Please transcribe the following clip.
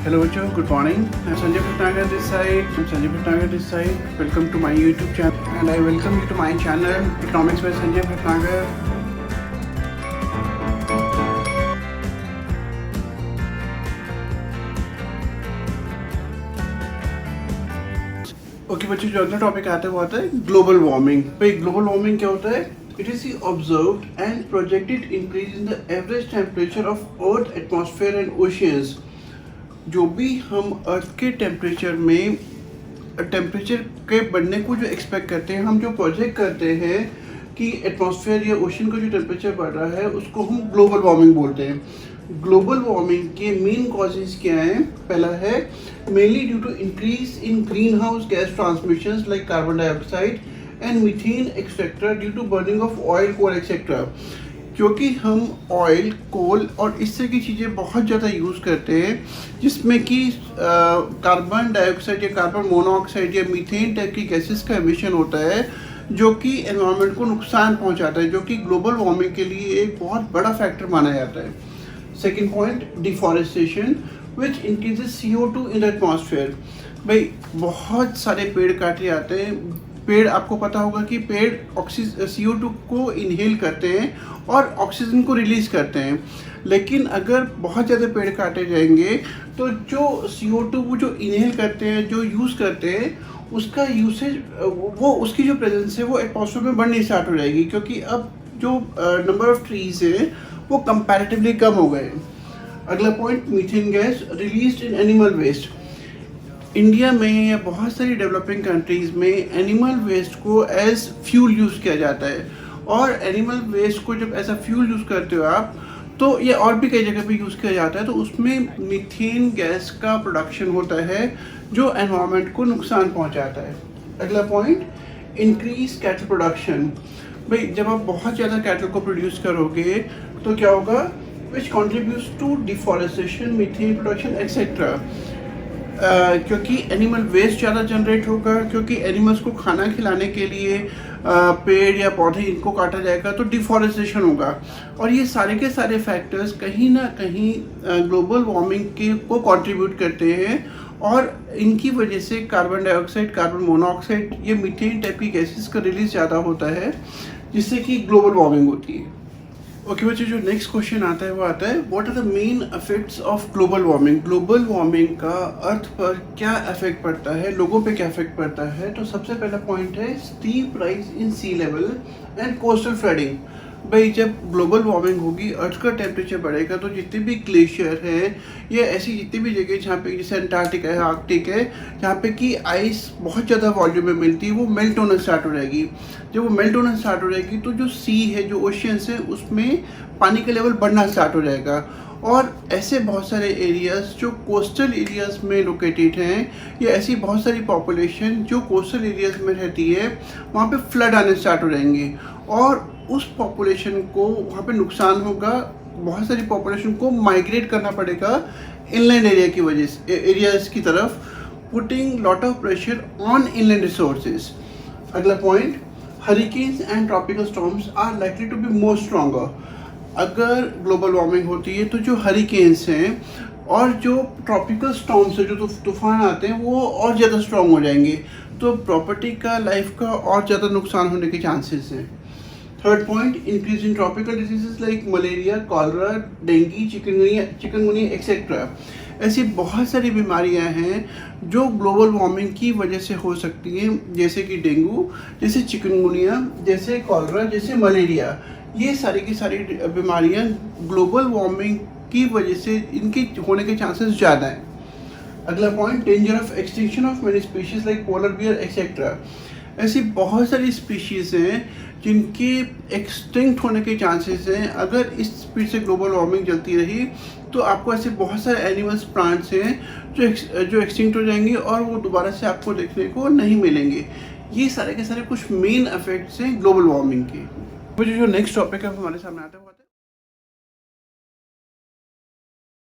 Hello बच्चों, good morning. I'm Sanjay Bhatnagar this side. Welcome to my YouTube channel and I welcome you to my channel Economics by Sanjay Bhatnagar. Okay बच्चों, जो अगला topic आता है वो आता है ग्लोबल वार्मिंग। भाई ग्लोबल वार्मिंग क्या होता है? It is the observed and projected increase in the average temperature of earth atmosphere and oceans. जो भी हम अर्थ के टेम्परेचर के बढ़ने को जो एक्सपेक्ट करते हैं, हम जो प्रोजेक्ट करते हैं कि एटमॉस्फेयर या ओशन का जो टेम्परेचर बढ़ रहा है उसको हम ग्लोबल वार्मिंग बोलते हैं। ग्लोबल वार्मिंग के मेन कॉजेज क्या हैं? पहला है mainly due to increase in greenhouse gas transmissions like carbon dioxide and methane etcetera due to burning of oil, coal etcetera. क्योंकि हम ऑयल, कोल और इस तरह की चीज़ें बहुत ज़्यादा यूज़ करते हैं जिसमें कि कार्बन डाइऑक्साइड या कार्बन मोनोऑक्साइड या मीथेन टाइप की गैसेस का एमिशन होता है, जो कि एनवायरनमेंट को नुकसान पहुंचाता है, जो कि ग्लोबल वार्मिंग के लिए एक बहुत बड़ा फैक्टर माना जाता है। Second point, deforestation which increases CO2 in the atmosphere. भाई बहुत सारे पेड़ काटे जाते हैं। पेड़, आपको पता होगा कि पेड़ CO2 को इनहेल करते हैं और ऑक्सीजन को रिलीज करते हैं, लेकिन अगर बहुत ज़्यादा पेड़ काटे जाएंगे तो जो CO2 वो जो इनहेल करते हैं, जो यूज़ करते हैं, उसका यूसेज वो उसकी जो प्रेजेंस है वो एटमॉस्फेयर में बढ़नी स्टार्ट हो जाएगी, क्योंकि अब जो नंबर ऑफ ट्रीज है वो कंपैरेटिवली कम हो गए। अगला point, methane gas released in animal waste. India में या बहुत सारी डेवलपिंग कंट्रीज़ में एनिमल वेस्ट को एज फ्यूल यूज़ किया जाता है, और एनिमल वेस्ट को जब ऐसा फ्यूल यूज़ करते हो आप, तो ये और भी कई जगह पे यूज़ किया जाता है, तो उसमें मीथेन गैस का प्रोडक्शन होता है जो एनवायरनमेंट को नुकसान पहुंचाता है। अगला पॉइंट, इंक्रीज कैटल प्रोडक्शन। भाई जब आप बहुत ज़्यादा कैटल को प्रोड्यूस करोगे तो क्या होगा? Which contributes to deforestation, methane production etcetera. क्योंकि एनिमल वेस्ट ज़्यादा जनरेट होगा, क्योंकि एनिमल्स को खाना खिलाने के लिए पेड़ या पौधे इनको काटा जाएगा तो डिफॉरेस्टेशन होगा, और ये सारे के सारे फैक्टर्स कहीं ना कहीं ग्लोबल वार्मिंग के को कंट्रीब्यूट करते हैं, और इनकी वजह से कार्बन डाइऑक्साइड, कार्बन मोनोऑक्साइड, ये मीथेन टाइप की गैसेस का रिलीज ज़्यादा होता है, जिससे कि ग्लोबल वार्मिंग होती है। ओके बच्चों, जो नेक्स्ट क्वेश्चन आता है वो आता है what are the main effects of global warming. Global warming का अर्थ पर क्या इफेक्ट पड़ता है, लोगों पे क्या इफेक्ट पड़ता है? तो सबसे पहला पॉइंट है steep rise in sea level and coastal flooding. भाई जब ग्लोबल वार्मिंग होगी, अर्थ का टेम्परेचर बढ़ेगा, तो जितने भी ग्लेशियर हैं या ऐसी जितनी भी जगह जहाँ पे जैसे अंटार्कटिका है, आर्कटिक है, जहाँ पे कि आइस बहुत ज़्यादा वॉल्यूम में मिलती है, वो मेल्ट होना स्टार्ट हो जाएगी। जब वो मेल्ट होना स्टार्ट हो जाएगी तो जो सी है, जो ओशियंस है, उसमें पानी का लेवल बढ़ना स्टार्ट हो जाएगा, और ऐसे बहुत सारे एरियाज़ जो कोस्टल एरियाज़ में लोकेटेड हैं, या ऐसी बहुत सारी पॉपुलेशन जो कोस्टल एरियाज़ में रहती है, वहाँ पे फ्लड आने स्टार्ट हो जाएंगे, और उस पॉपुलेशन को वहाँ पे नुकसान होगा। बहुत सारी पॉपुलेशन को माइग्रेट करना पड़ेगा इनलैंड एरिया की वजह से, एरियाज़ की तरफ, putting lot of pressure on inland resources. अगला point, hurricanes and tropical storms are likely to be more stronger. अगर ग्लोबल वार्मिंग होती है तो जो हरिकेन्स हैं और जो ट्रॉपिकल स्टॉर्म्स है, जो तूफान आते हैं, वो और ज़्यादा स्ट्रॉन्ग हो जाएंगे, तो प्रॉपर्टी का, लाइफ का और ज़्यादा नुकसान होने के चांसेस हैं। Third point, increase in tropical diseases like malaria, cholera, dengue, chikungunya etcetera. ऐसी बहुत सारी बीमारियां हैं जो ग्लोबल वार्मिंग की वजह से हो सकती हैं, जैसे कि डेंगू, जैसे चिकनगुनिया, जैसे कॉलरा, जैसे मलेरिया। ये सारी की सारी बीमारियां ग्लोबल वार्मिंग की वजह से इनके होने के चांसेस ज़्यादा हैं। अगला point, danger of extinction of many species like polar bear etcetera. ऐसी बहुत सारी स्पीशीज़ हैं जिनके एक्सटिंक्ट होने के चांसेस हैं। अगर इस स्पीड से ग्लोबल वार्मिंग चलती रही तो आपको ऐसे बहुत सारे एनिमल्स, प्लांट्स हैं जो एक्सटिंक्ट हो जाएंगे, और वो दोबारा से आपको देखने को नहीं मिलेंगे। ये सारे के सारे कुछ मेन इफेक्ट्स हैं ग्लोबल वार्मिंग के। जो नेक्स्ट टॉपिक है हमारे सामने आता है